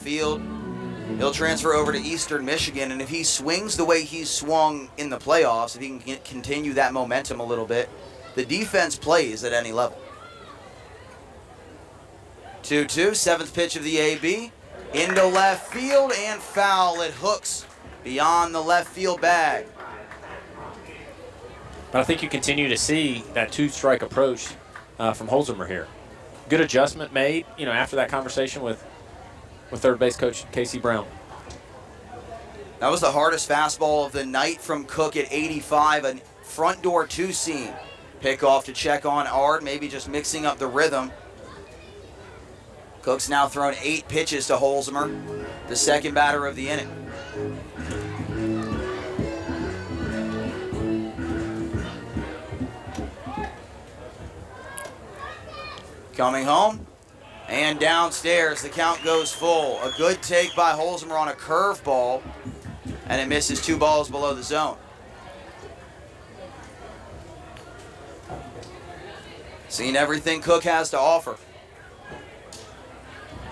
field. He'll transfer over to Eastern Michigan, and if he swings the way he's swung in the playoffs, if he can continue that momentum a little bit, the defense plays at any level. 2-2, seventh pitch of the AB. Into left field and foul. It hooks beyond the left field bag. But I think you continue to see that two-strike approach from Holzheimer here. Good adjustment made, after that conversation with third base coach Casey Brown. That was the hardest fastball of the night from Cook at 85, a front door two-seam. Pick off to check on Ard, maybe just mixing up the rhythm. Cook's now thrown 8 pitches to Holzheimer, the second batter of the inning. Coming home and downstairs, the count goes full. A good take by Holzheimer on a curveball, and it misses 2 balls below the zone. Seen everything Cook has to offer.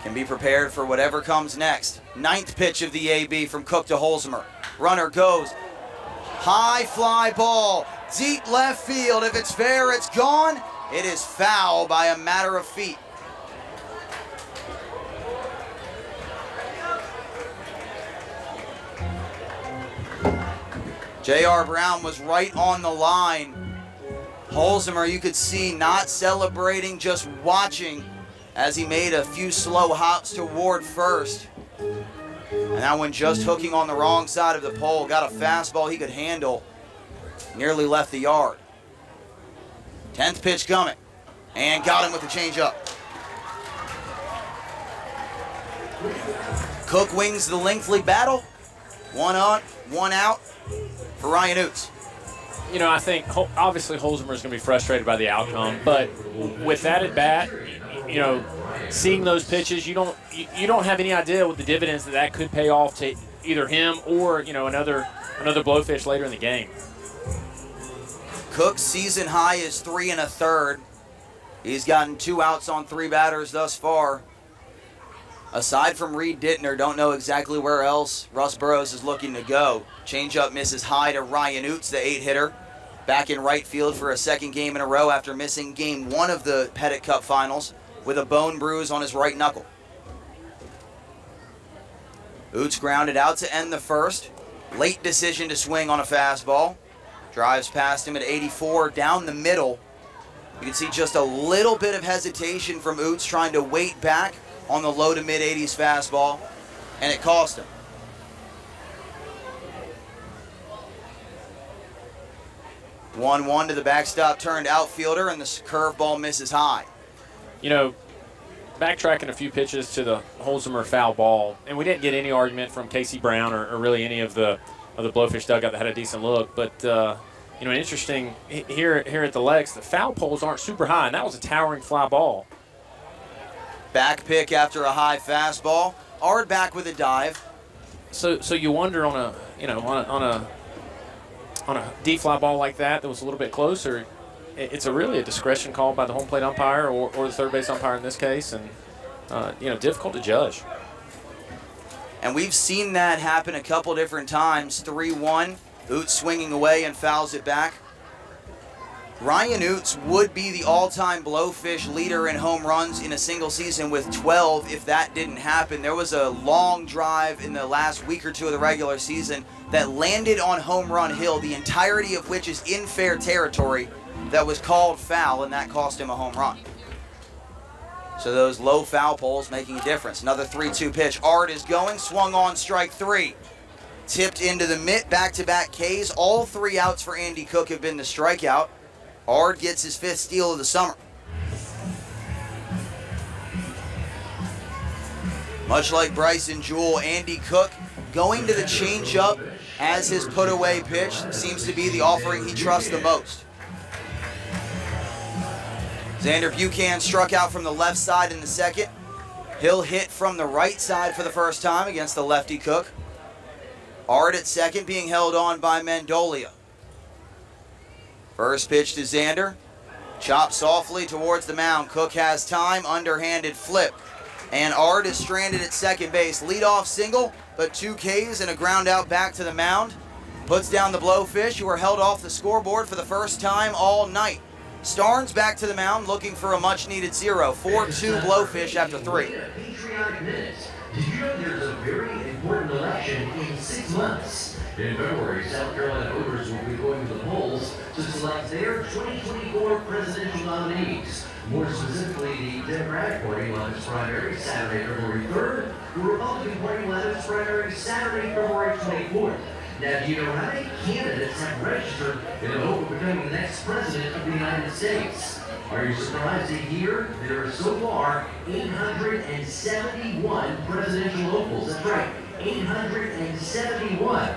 Can be prepared for whatever comes next. 9th pitch of the AB from Cook to Holzheimer. Runner goes. High fly ball. Deep left field. If it's fair, it's gone. It is foul by a matter of feet. J.R. Brown was right on the line. Holzheimer, you could see, not celebrating, just watching as he made a few slow hops toward first. And that one just hooking on the wrong side of the pole. Got a fastball he could handle. Nearly left the yard. 10th pitch coming. And got him with the changeup. Cook wings the lengthy battle. 1 on, 1 out for Ryan Oots. I think obviously Holzheimer is going to be frustrated by the outcome, but with that at bat, seeing those pitches, you don't have any idea what the dividends that could pay off to either him or another Blowfish later in the game. Cook's season high is 3 1/3. He's gotten 2 outs on 3 batters thus far. Aside from Reed Dittner, don't know exactly where else Russ Burroughs is looking to go. Changeup misses high to Ryan Oots, the 8-hitter. Back in right field for a second game in a row after missing game 1 of the Pettit Cup Finals with a bone bruise on his right knuckle. Oots grounded out to end the first. Late decision to swing on a fastball. Drives past him at 84 down the middle. You can see just a little bit of hesitation from Oots trying to wait back on the low to mid-80s fastball, and it cost him. One to the backstop turned outfielder, and the curveball misses high. Backtracking a few pitches to the Holzheimer foul ball, and we didn't get any argument from Casey Brown or really any of the Blowfish dugout that had a decent look, but an interesting here at the Lex, the foul poles aren't super high, and that was a towering fly ball. Back pick after a high fastball. Ard back with a dive. So you wonder on a deep fly ball like that was a little bit closer. It's really a discretion call by the home plate umpire or the third base umpire in this case, and difficult to judge. And we've seen that happen a couple different times. 3-1, Oots swinging away and fouls it back. Ryan Oots would be the all-time Blowfish leader in home runs in a single season with 12 if that didn't happen. There was a long drive in the last week or two of the regular season that landed on Home Run Hill, the entirety of which is in fair territory, that was called foul, and that cost him a home run. So those low foul poles making a difference. Another 3-2 pitch. Ard is going, swung on, strike 3. Tipped into the mitt, back-to-back Ks. All 3 outs for Andy Cook have been the strikeout. Ard gets his 5th steal of the summer. Much like Bryson Jewell, Andy Cook going to the changeup as his put-away pitch seems to be the offering he trusts the most. Xander Buchanan struck out from the left side in the second. He'll hit from the right side for the first time against the lefty Cook. Ard at second being held on by Mendolia. First pitch to Xander. Chopped softly towards the mound. Cook has time. Underhanded flip. And Ard is stranded at second base. Leadoff single, but 2 Ks and a ground out back to the mound. Puts down the Blowfish, who are held off the scoreboard for the first time all night. Starnes back to the mound, looking for a much-needed 0. 4-2 Blowfish after 3. Patriotic Minutes. Did you know there's a very important election in 6 months? In February, South Carolina voters will be going to the polls to select their 2024 presidential nominees. More specifically, the Democratic Party will have its primary Saturday, February 3rd. The Republican Party will have its primary Saturday, February 24th. Now, do you know how many candidates have registered in the hope of becoming the next president of the United States? Are you surprised to hear there are so far 871 presidential hopefuls? That's right, 871.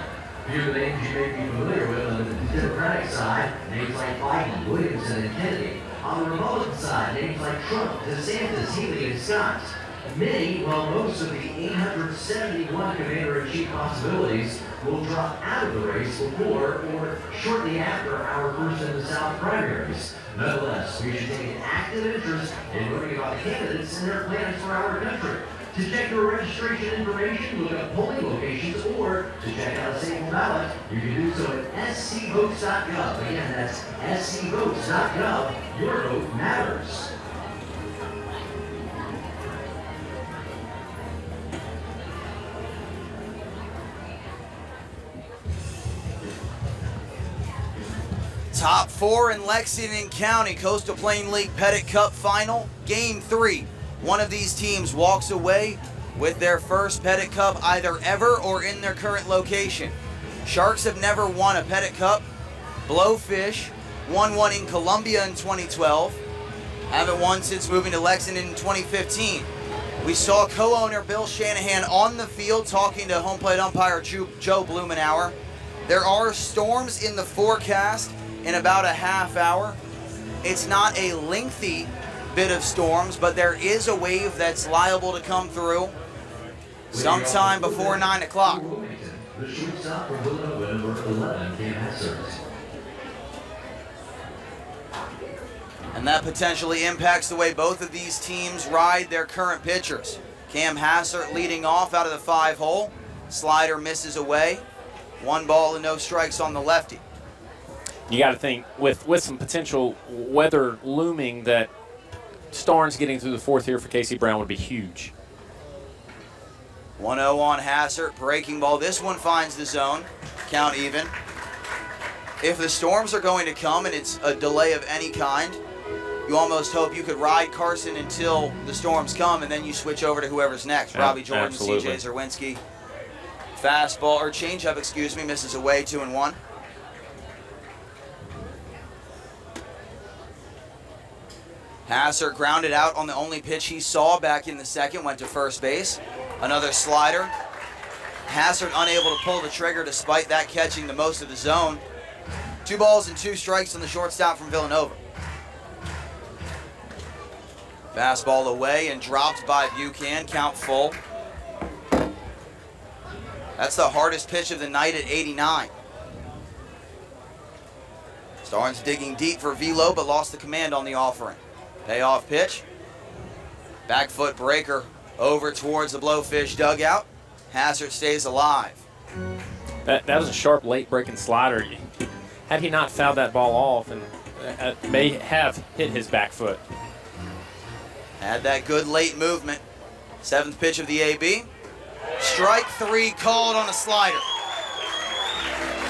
Few of the names you may be familiar with on the Democratic side, names like Biden, Williamson, and Kennedy. On the Republican side, names like Trump, DeSantis, Healy, and Scott. Many, while most of the 871 commander-in-chief possibilities will drop out of the race before or shortly after our first in the South primaries. Nonetheless, we should take an active interest in learning about the candidates and their plans for our country. To check your registration information, look up polling locations, or to check out a sample ballot, you can do so at scvotes.gov. Again, that's scvotes.gov. Your vote matters. Top 4 in Lexington County Coastal Plain League Pettit Cup Final, Game 3. One of these teams walks away with their first Pettit Cup either ever or in their current location. Sharks have never won a Pettit Cup. Blowfish won one in Columbia in 2012. Haven't won since moving to Lexington in 2015. We saw co-owner Bill Shanahan on the field talking to home plate umpire Joe Blumenauer. There are storms in the forecast in about a half hour. It's not a lengthy bit of storms, but there is a wave that's liable to come through sometime before 9 o'clock. Wilmington, the shortstop for Villanova, number 11, Cam Hassert. And that potentially impacts the way both of these teams ride their current pitchers. Cam Hassert leading off out of the 5-hole. Slider misses away. 1 ball and no strikes on the lefty. You got to think, with some potential weather looming, that Starnes getting through the 4th here for Casey Brown would be huge. 1-0 on Hassert, breaking ball. This one finds the zone, count even. If the storms are going to come and it's a delay of any kind, you almost hope you could ride Carson until the storms come and then you switch over to whoever's next. Robbie Jordan, absolutely. CJ Zerwinski. Fastball, or changeup, excuse me, misses away, 2-1. Hassert grounded out on the only pitch he saw back in the 2nd, went to first base. Another slider. Hassert unable to pull the trigger despite that catching the most of the zone. 2 balls and 2 strikes on the shortstop from Villanova. Fastball away and dropped by Buchanan, count full. That's the hardest pitch of the night at 89. Starnes digging deep for velo, but lost the command on the offering. Payoff pitch. Back foot breaker over towards the Blowfish dugout. Hassert stays alive. That was a sharp late breaking slider. Had he not fouled that ball off, and may have hit his back foot. Had that good late movement. 7th pitch of the AB. Strike 3 called on a slider.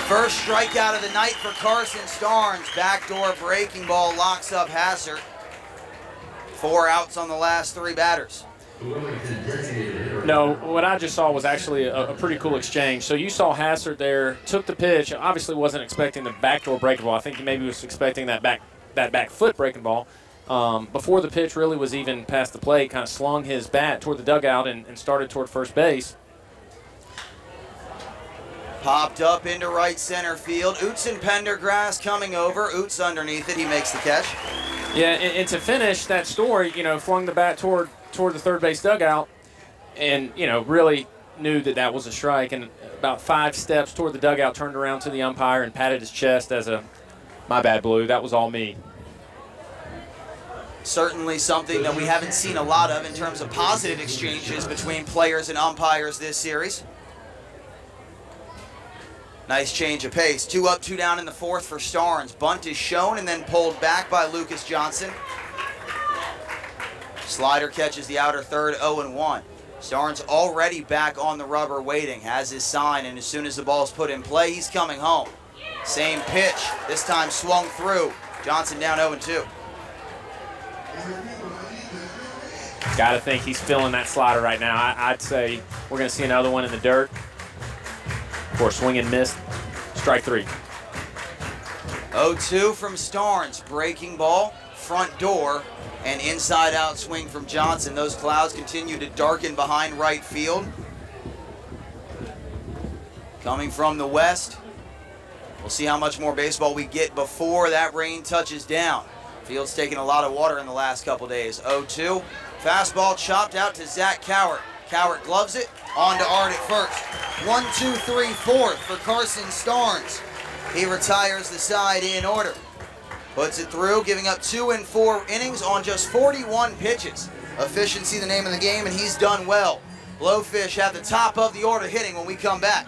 First strikeout of the night for Carson Starnes. Backdoor breaking ball locks up Hassert. 4 outs on the last 3 batters. No, what I just saw was actually a pretty cool exchange. So you saw Hassert there, took the pitch, obviously wasn't expecting the backdoor breaking ball. I think he maybe was expecting that back foot breaking ball. Before the pitch really was even past the plate, kind of slung his bat toward the dugout and started toward first base. Popped up into right center field. Oots and Pendergrass coming over. Oots underneath it. He makes the catch. Yeah, and to finish that story, flung the bat toward the third base dugout and, really knew that was a strike. And about 5 steps toward the dugout, turned around to the umpire and patted his chest as my bad, Blue. That was all me. Certainly something that we haven't seen a lot of in terms of positive exchanges between players and umpires this series. Nice change of pace. 2 up, 2 down in the fourth for Starnes. Bunt is shown and then pulled back by Lucas Johnson. Slider catches the outer third, 0-1. Starnes already back on the rubber waiting, has his sign, and as soon as the ball's put in play, he's coming home. Same pitch, this time swung through. Johnson down 0-2. Got to think he's feeling that slider right now. I'd say we're going to see another one in the dirt. For a swing and miss, strike 3. 0-2 from Starnes. Breaking ball, front door, and inside out swing from Johnson. Those clouds continue to darken behind right field. Coming from the west. We'll see how much more baseball we get before that rain touches down. Field's taken a lot of water in the last couple days. 0-2. Fastball chopped out to Zach Cowart. Cowart gloves it, on to Art at first. 1, 2, 3, 4 for Carson Starnes. He retires the side in order. Puts it through, giving up 2 and 4 innings on just 41 pitches. Efficiency the name of the game, and he's done well. Blowfish have the top of the order hitting when we come back.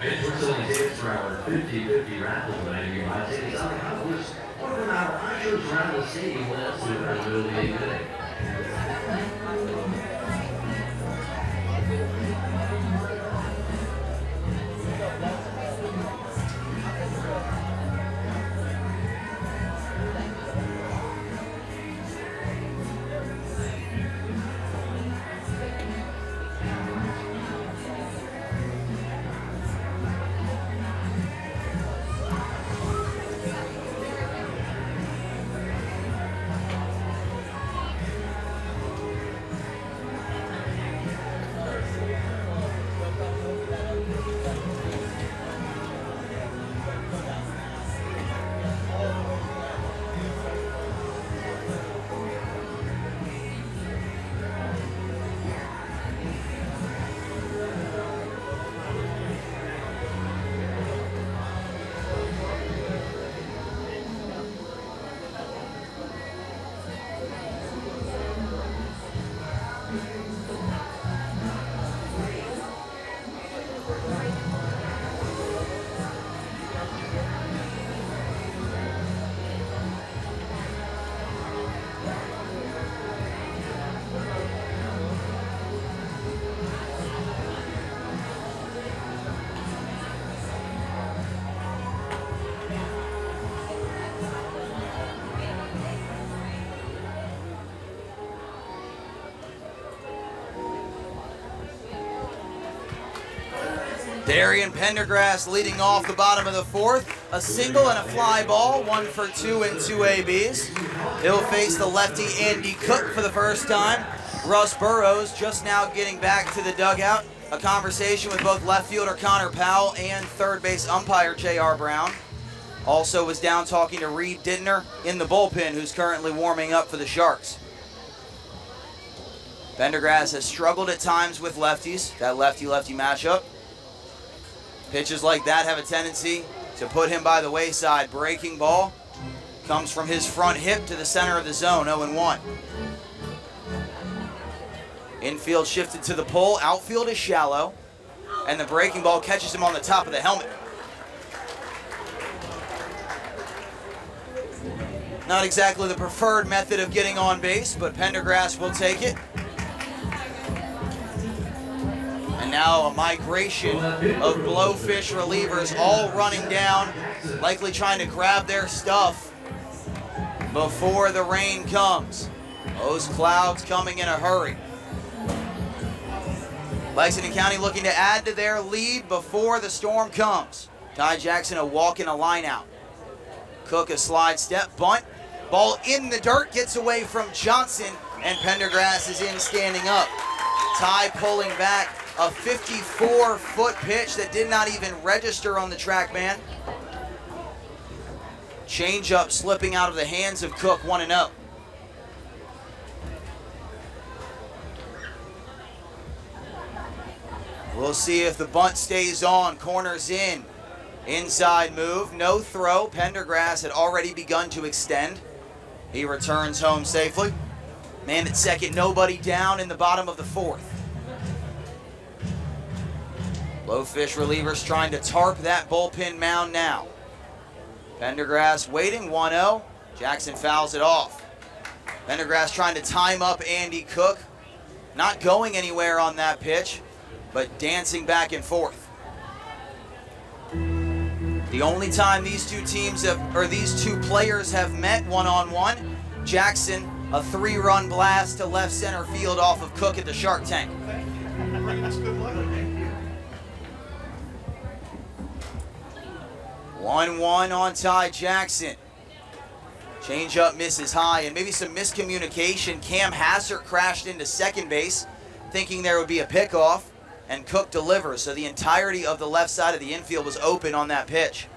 We're selling tickets for our 50-50 raffle tonight. You buy tickets on the Cowboys or from our ushers around the stadium. What else would our really be good? Darian Pendergrass leading off the bottom of the fourth. A single and a fly ball, 1 for 2 and 2 ABs. He'll face the lefty Andy Cook for the first time. Russ Burrows just now getting back to the dugout. A conversation with both left fielder Connor Powell and third base umpire J.R. Brown. Also was down talking to Reed Dittner in the bullpen, who's currently warming up for the Sharks. Pendergrass has struggled at times with lefties, that lefty-lefty matchup. Pitches like that have a tendency to put him by the wayside. Breaking ball comes from his front hip to the center of the zone, 0-1. Infield shifted to the pull, outfield is shallow, and the breaking ball catches him on the top of the helmet. Not exactly the preferred method of getting on base, but Pendergrass will take it. And now a migration of Blowfish relievers all running down, likely trying to grab their stuff before the rain comes. Those clouds coming in a hurry. Lexington County looking to add to their lead before the storm comes. Ty Jackson a walk and a line out. Cook a slide step, bunt. Ball in the dirt, gets away from Johnson, and Pendergrass is in standing up. Ty pulling back a 54-foot pitch that did not even register on the TrackMan. Changeup slipping out of the hands of Cook, 1-0. We'll see if the bunt stays on. Corners in. Inside move, no throw. Pendergrass had already begun to extend. He returns home safely. Man at second, nobody down in the bottom of the fourth. Blowfish relievers trying to tarp that bullpen mound now. Pendergrass waiting, 1-0. Jackson fouls it off. Pendergrass trying to time up Andy Cook. Not going anywhere on that pitch, but dancing back and forth. The only time these two players have met one-on-one, Jackson, a 3-run blast to left center field off of Cook at the Shark Tank. 1-1 on Ty Jackson. Changeup misses high, and maybe some miscommunication. Cam Hassert crashed into second base, thinking there would be a pickoff, and Cook delivers. So the entirety of the left side of the infield was open on that pitch.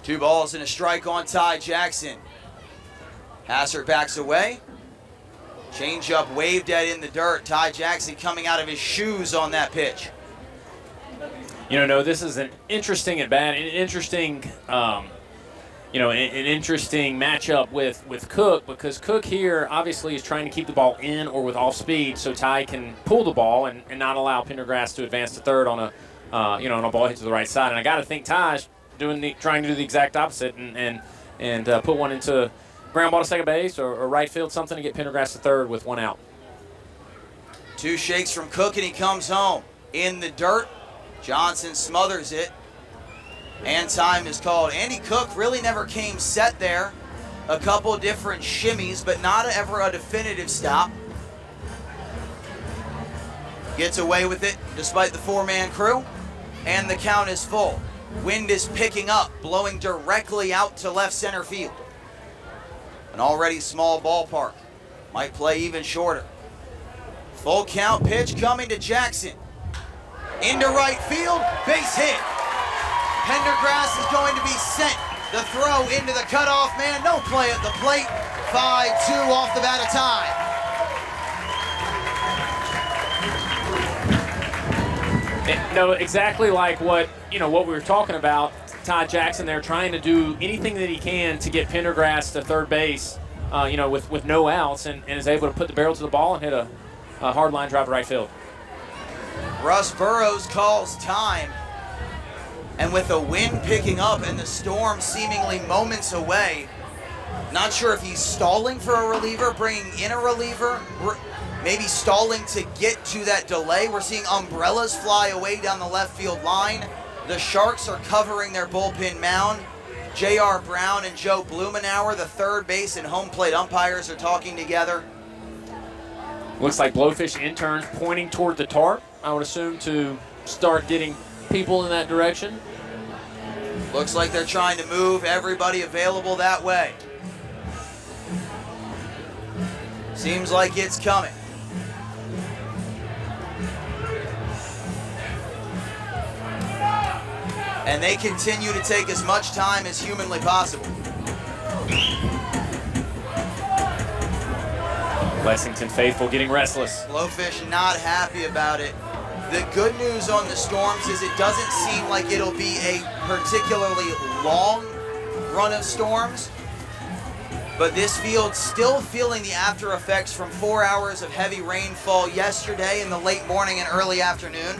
2 balls and a strike on Ty Jackson. Hassert backs away. Changeup waved at in the dirt. Ty Jackson coming out of his shoes on that pitch. You know, no, this is an interesting at bat, an interesting, an interesting matchup with Cook, because Cook here obviously is trying to keep the ball in or with off speed, so Ty can pull the ball and not allow Pendergrass to advance to third on a ball hit to the right side. And I got to think Ty's trying to do the exact opposite and put one into ground ball to second base or right field, something to get Pendergrass to third with 1 out. 2 shakes from Cook and he comes home in the dirt. Johnson smothers it, and time is called. Andy Cook really never came set there. A couple different shimmies, but not ever a definitive stop. Gets away with it despite the 4-man crew, and the count is full. Wind is picking up, blowing directly out to left center field. An already small ballpark. Might play even shorter. Full count pitch coming to Jackson. Into right field, base hit. Pendergrass is going to be sent. The throw into the cutoff man, no play at the plate. 5-2 off the bat of time. No, exactly like what we were talking about. Ty Jackson there trying to do anything that he can to get Pendergrass to third base, with no outs, and is able to put the barrel to the ball and hit a hard line drive to right field. Russ Burrows calls time, and with the wind picking up and the storm seemingly moments away, not sure if he's stalling for a reliever, bringing in a reliever, maybe stalling to get to that delay. We're seeing umbrellas fly away down the left field line. The Sharks are covering their bullpen mound. J.R. Brown and Joe Blumenauer, the third base and home plate umpires, are talking together. Looks like Blowfish interns pointing toward the tarp, I would assume, to start getting people in that direction. Looks like they're trying to move everybody available that way. Seems like it's coming. And they continue to take as much time as humanly possible. Lexington faithful getting restless. Blowfish not happy about it. The good news on the Storms is it doesn't seem like it'll be a particularly long run of storms, but this field still feeling the after effects from 4 hours of heavy rainfall yesterday in the late morning and early afternoon.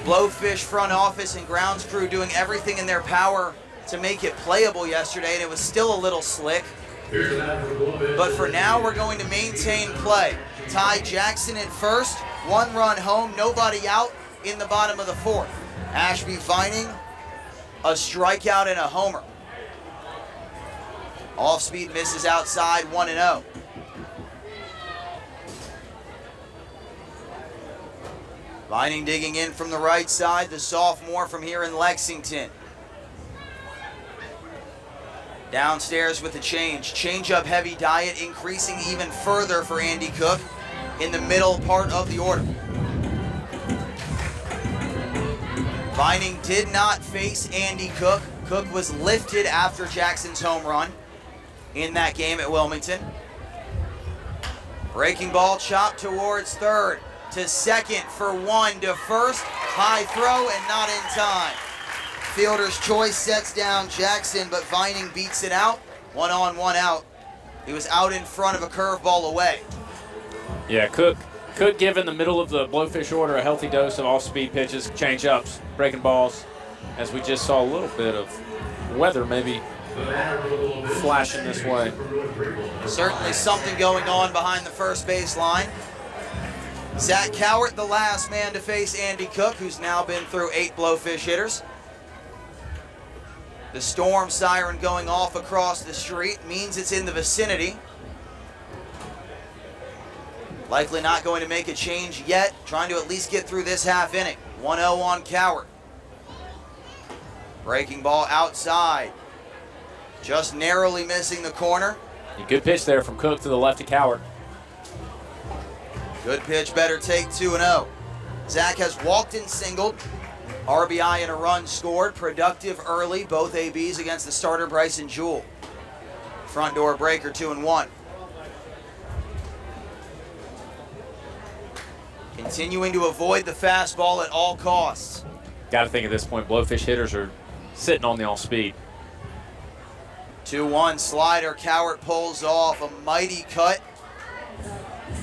Blowfish front office and grounds crew doing everything in their power to make it playable yesterday, and it was still a little slick. But for now, we're going to maintain play. Ty Jackson in first, 1 run home, nobody out in the bottom of the fourth. Ashby Vining, a strikeout and a homer. Off speed misses outside, 1-0. Vining digging in from the right side, the sophomore from here in Lexington. Downstairs with the change. Change-up heavy diet increasing even further for Andy Cook in the middle part of the order. Vining did not face Andy Cook. Cook was lifted after Jackson's home run in that game at Wilmington. Breaking ball chopped towards third, to second for one, to first. High throw and not in time. Fielder's choice sets down Jackson, but Vining beats it out. 1 on, 1 out. He was out in front of a curveball away. Yeah, Cook give in the middle of the Blowfish order a healthy dose of off-speed pitches, change-ups, breaking balls, as we just saw a little bit of weather maybe flashing this way. Certainly something going on behind the first base line. Zach Cowart, the last man to face Andy Cook, who's now been through 8 Blowfish hitters. The storm siren going off across the street means it's in the vicinity. Likely not going to make a change yet, trying to at least get through this half inning. 1-0 on Cowart. Breaking ball outside. Just narrowly missing the corner. A good pitch there from Cook to the lefty Cowart. Good pitch, better take, 2-0. Zach has walked and singled. RBI and a run scored. Productive early, both ABs against the starter Bryson Jewell. Front door breaker, 2-1. Continuing to avoid the fastball at all costs. Got to think at this point, Blowfish hitters are sitting on the off-speed. 2-1 slider, Cowart pulls off a mighty cut.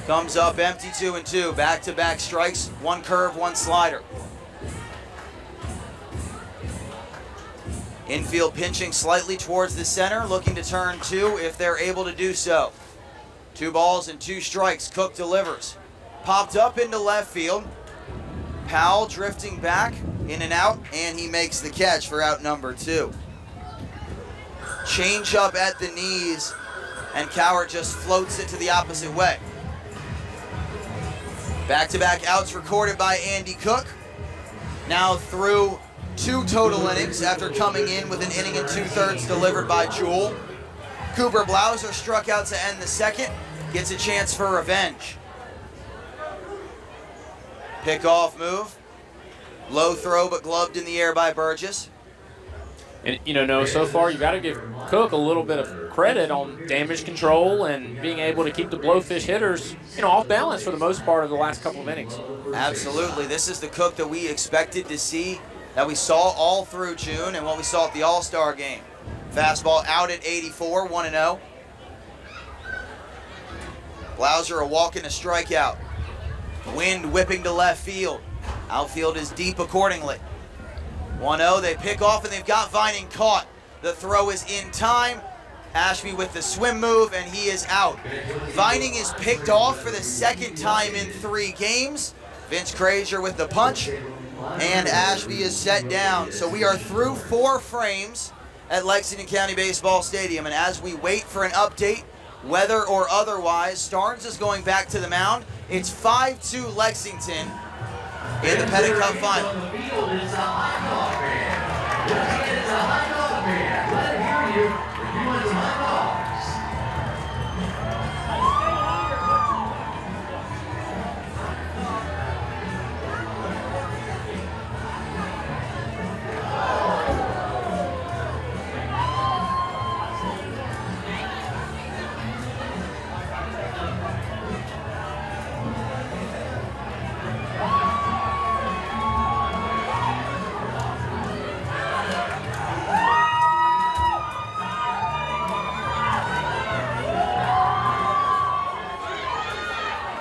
Comes up empty, 2-2. Back-to-back strikes, 1 curve, 1 slider. Infield pinching slightly towards the center, looking to turn 2 if they're able to do so. 2 balls and 2 strikes, Cook delivers. Popped up into left field. Powell drifting back, in and out, and he makes the catch for out number 2. Change up at the knees, and Cowart just floats it to the opposite way. Back-to-back outs recorded by Andy Cook. Now through 2 total innings after coming in with an inning and 2/3 delivered by Jewell. Cooper Blauser struck out to end the second. Gets a chance for revenge. Pick-off move. Low throw, but gloved in the air by Burgess. And, no, so far you got to give Cook a little bit of credit on damage control and being able to keep the Blowfish hitters, off balance for the most part of the last couple of innings. Absolutely. This is the Cook that we expected to see, that we saw all through June, and what we saw at the All-Star game. Fastball out at 84, 1-0. Blauser a walk and a strikeout. Wind whipping to left field. Outfield is deep accordingly. 1-0, they pick off and they've got Vining caught. The throw is in time. Ashby with the swim move and he is out. Vining is picked off for the 2nd time in 3 games. Vince Krazier with the punch and Ashby is set down. So we are through 4 frames at Lexington County Baseball Stadium, and as we wait for an update, weather or otherwise, Starnes is going back to the mound. It's 5-2 Lexington in the Pettit Cup final. On the field is a hot dog man. Once again, it's a hot dog man. Let him hear you if you want some hot dogs.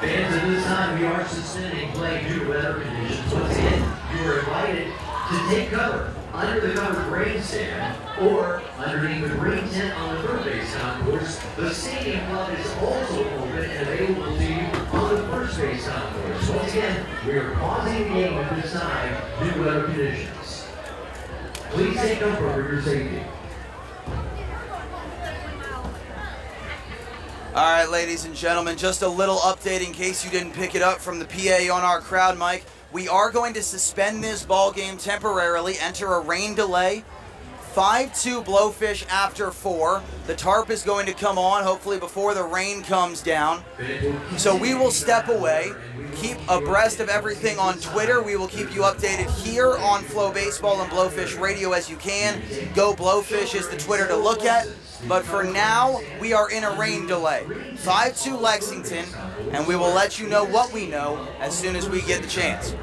Fans, at this time, we are suspending play due to weather conditions. Once again, you are invited to take cover under the covered grandstand or underneath the green tent on the third base concourse. The stadium club is also open and available to you on the first base concourse. Once again, we are pausing the game at this time due to weather conditions. Please take cover for your safety. All right, ladies and gentlemen, just a little update in case you didn't pick it up from the PA on our crowd mic. We are going to suspend this ball game temporarily, enter a rain delay 5-2 Blowfish after 4. The tarp is going to come on, hopefully before the rain comes down. So we will step away, keep abreast of everything on Twitter. We will keep you updated here on FloBaseball and Blowfish Radio as you can. Go Blowfish is the Twitter to look at. But for now, we are in a rain delay. 5-2 Lexington, and we will let you know what we know as soon as we get the chance.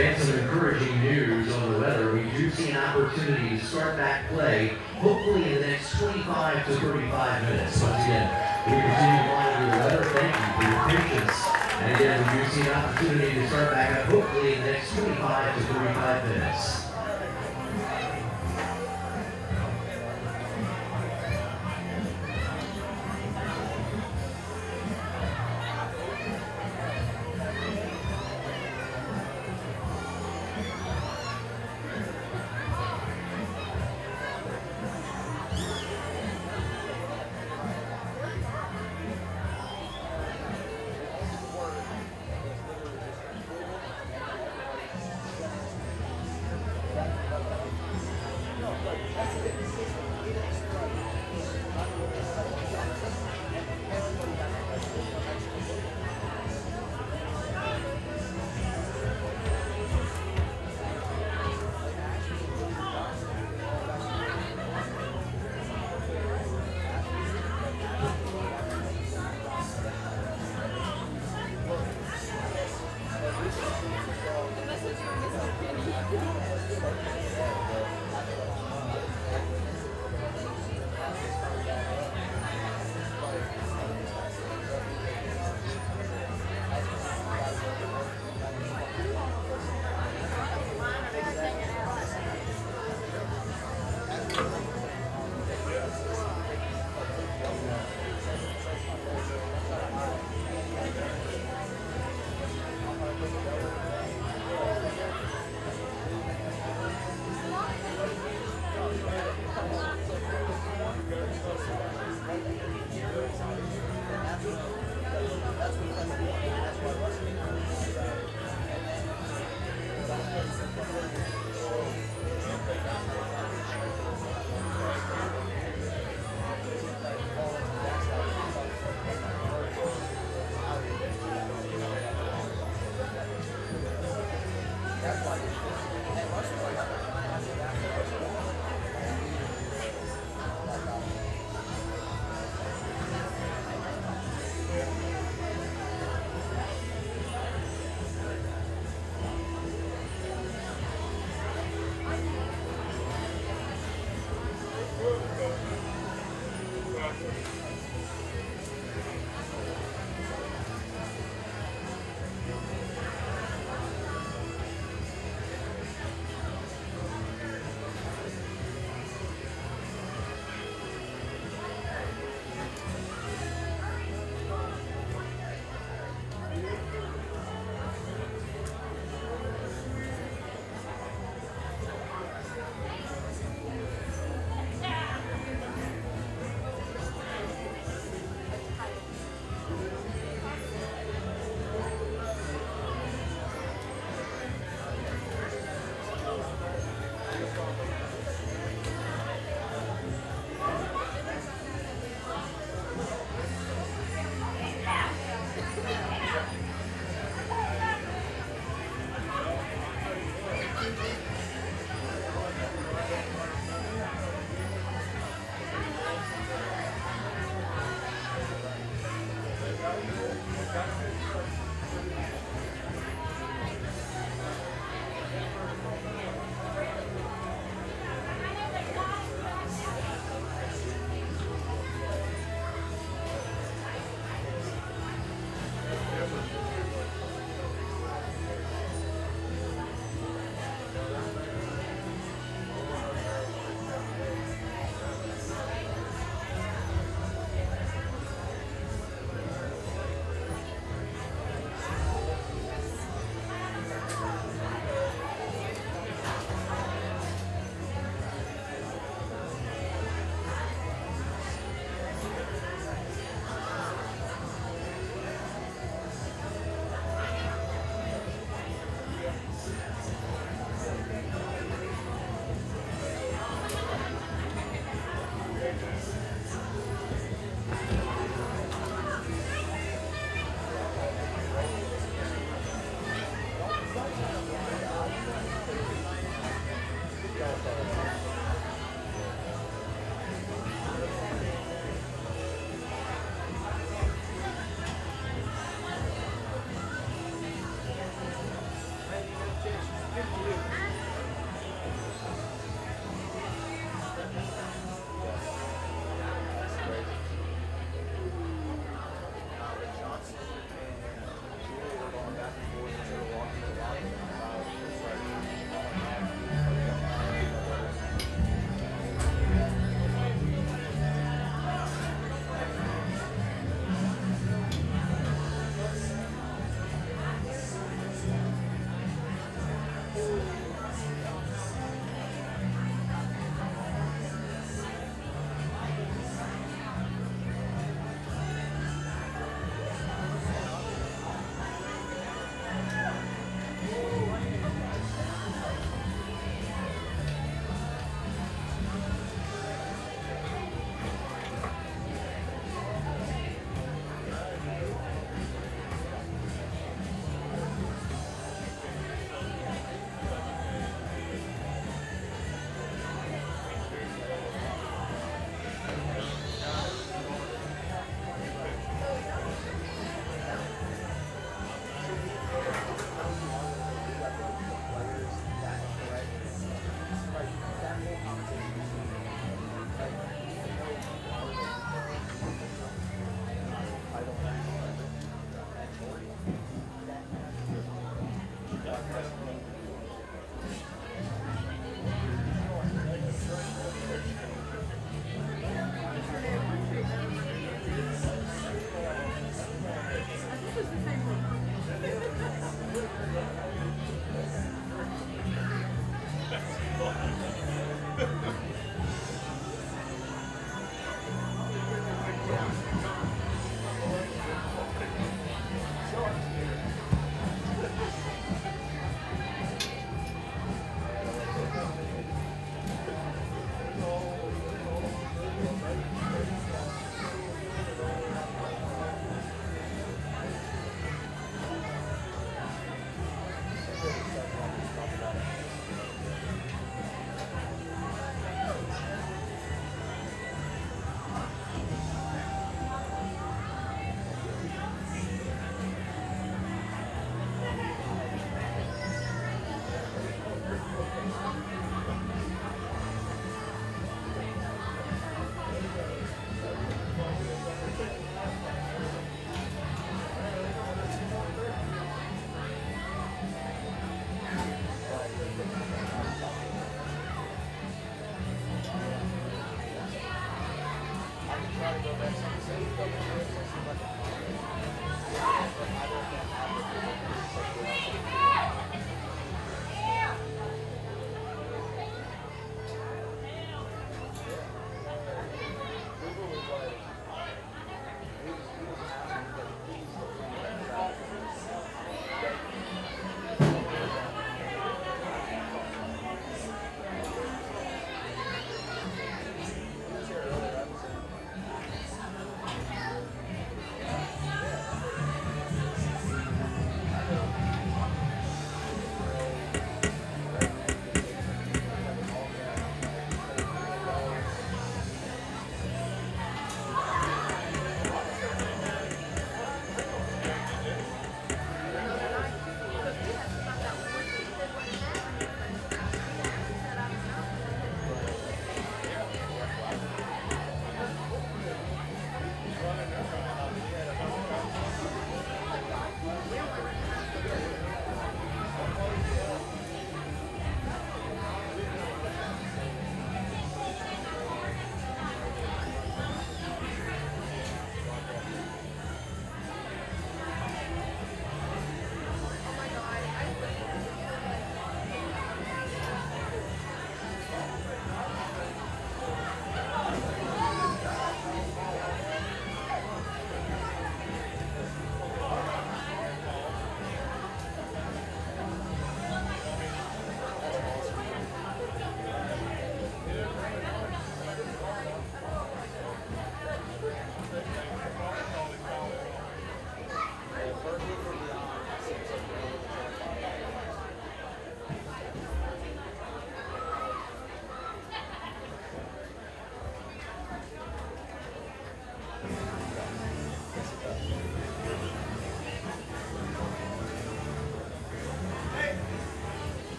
And some encouraging news on the weather. We do see an opportunity to start back play, hopefully in the next 25 to 35 minutes. Once again, we continue to monitor the weather. Thank you for your patience. And again, we do see an opportunity to start back up, hopefully in the next 25 to 35 minutes.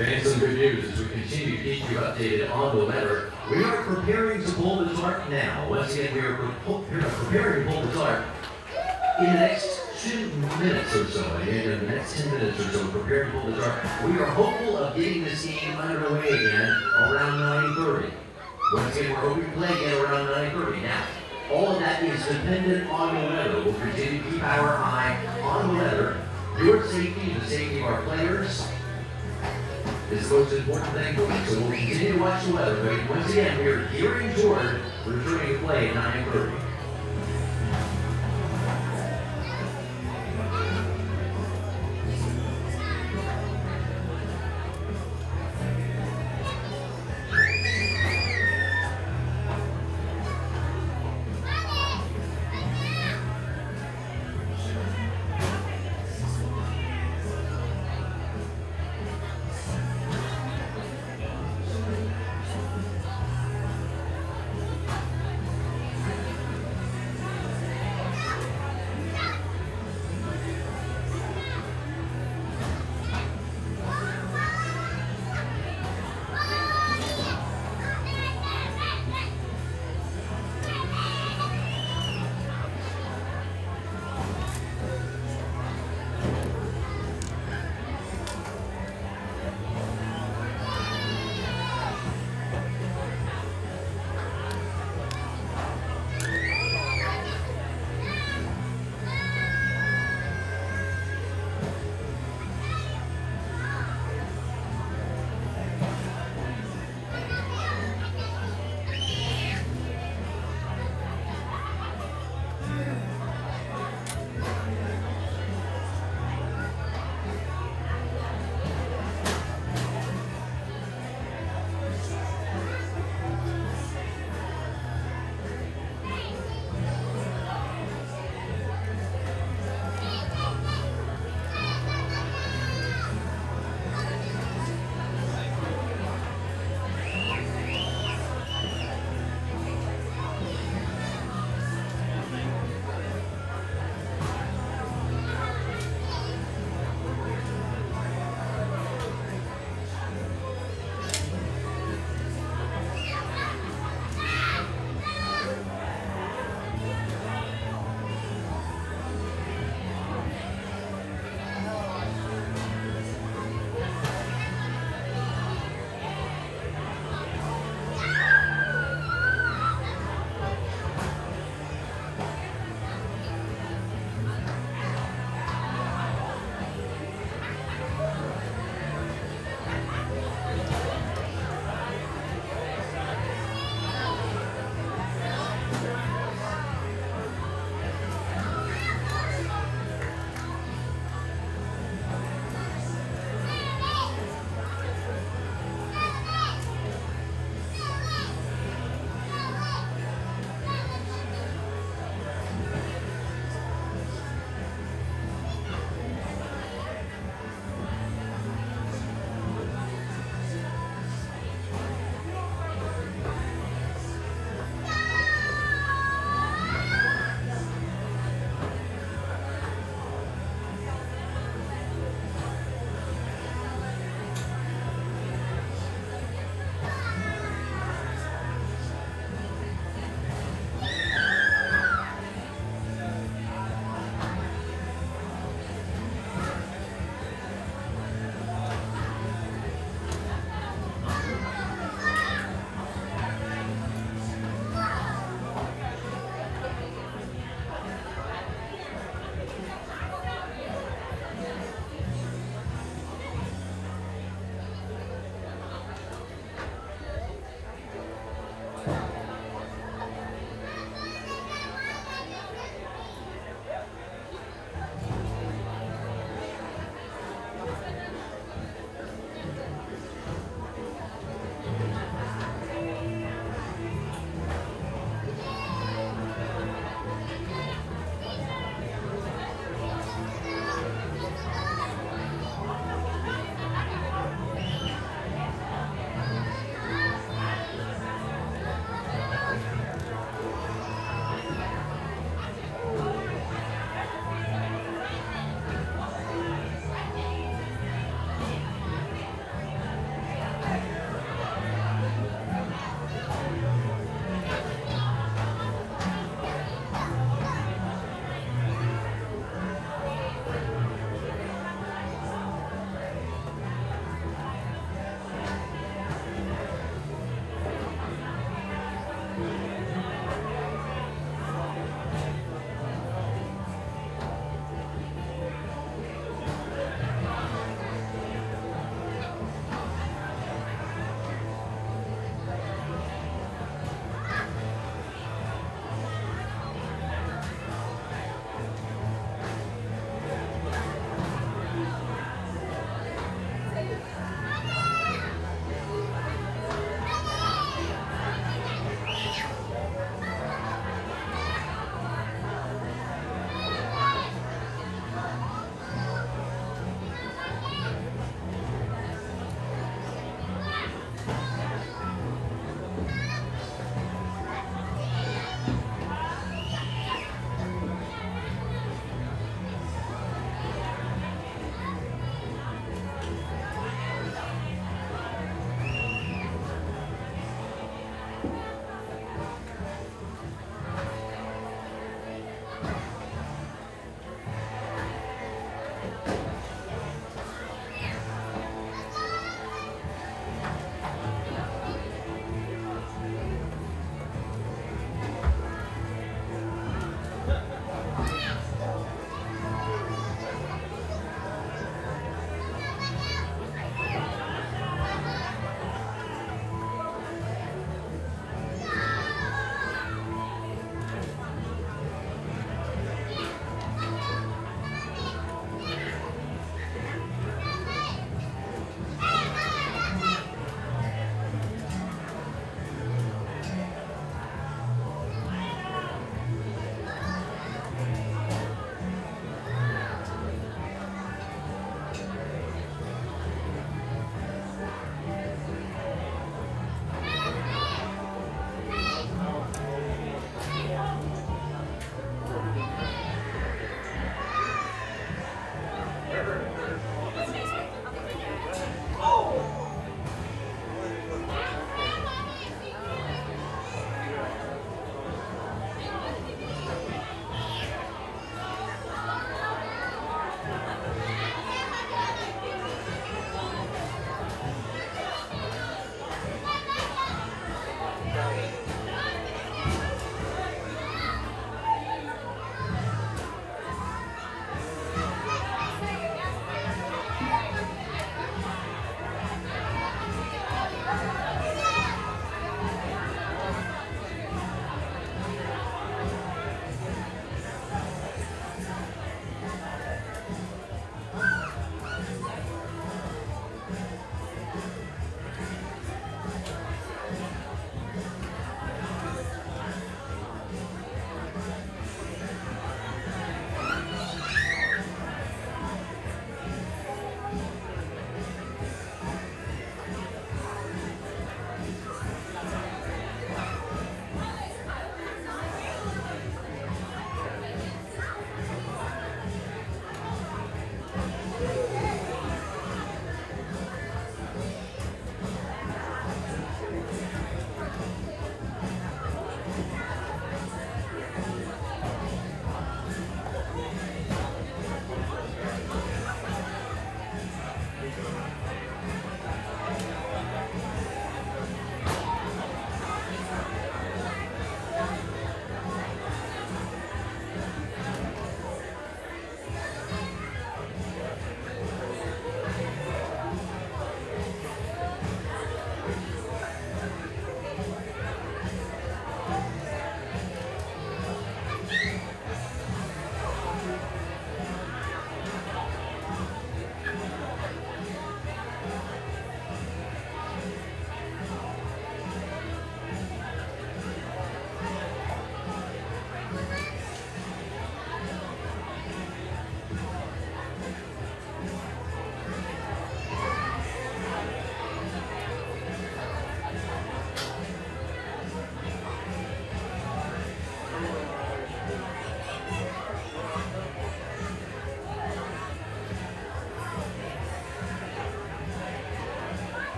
And some good news as we continue to keep you updated on the weather. We are preparing to pull the start now. Once again, we are preparing to pull the start in the next 2 minutes or so. And in the next 10 minutes or so, preparing to pull the start. We are hopeful of getting this game underway again around 9:30. Once again, we're hoping to play again around 9:30. Now, all of that is dependent on the weather. We'll continue to keep our eye on the weather. Your safety, the safety of our players, is the most important thing for us. So we'll continue to watch the weather. But once again, we are gearing toward returning to play at 9:30.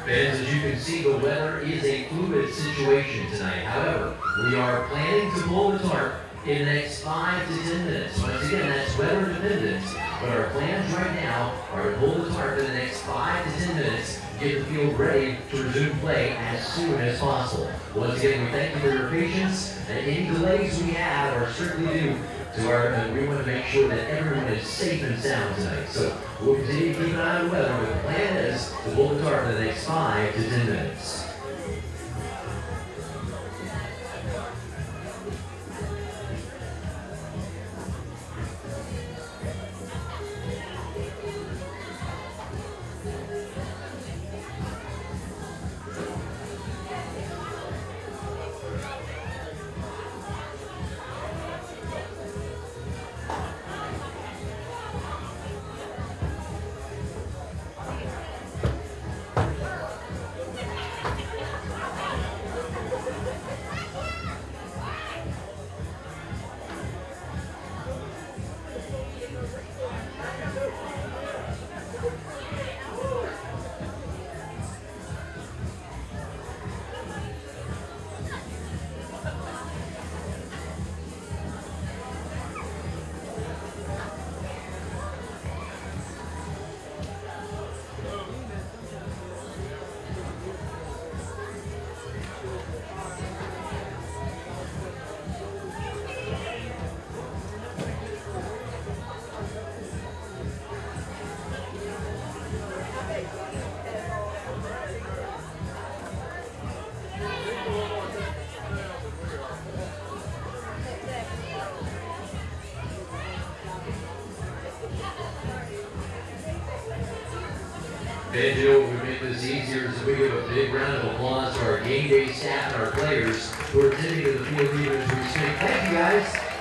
Fans, as you can see, the weather is a fluid situation tonight. However, we are planning to pull the tarp in the next 5 to 10 minutes. Once again, that's weather dependent, but our plans right now are to pull the tarp in the next 5 to 10 minutes, get the field ready to resume play as soon as possible. Once again, we thank you for your patience, and any delays we have are strictly due to we want to make sure that everyone is safe and sound tonight. So we'll continue to keep an eye on the weather, but the plan is to pull the tarp in the next 5 to 10 minutes. And you know, we make this easier so we give a big round of applause to our game day staff and our players who are attending to the field leaders we speak. Thank you guys.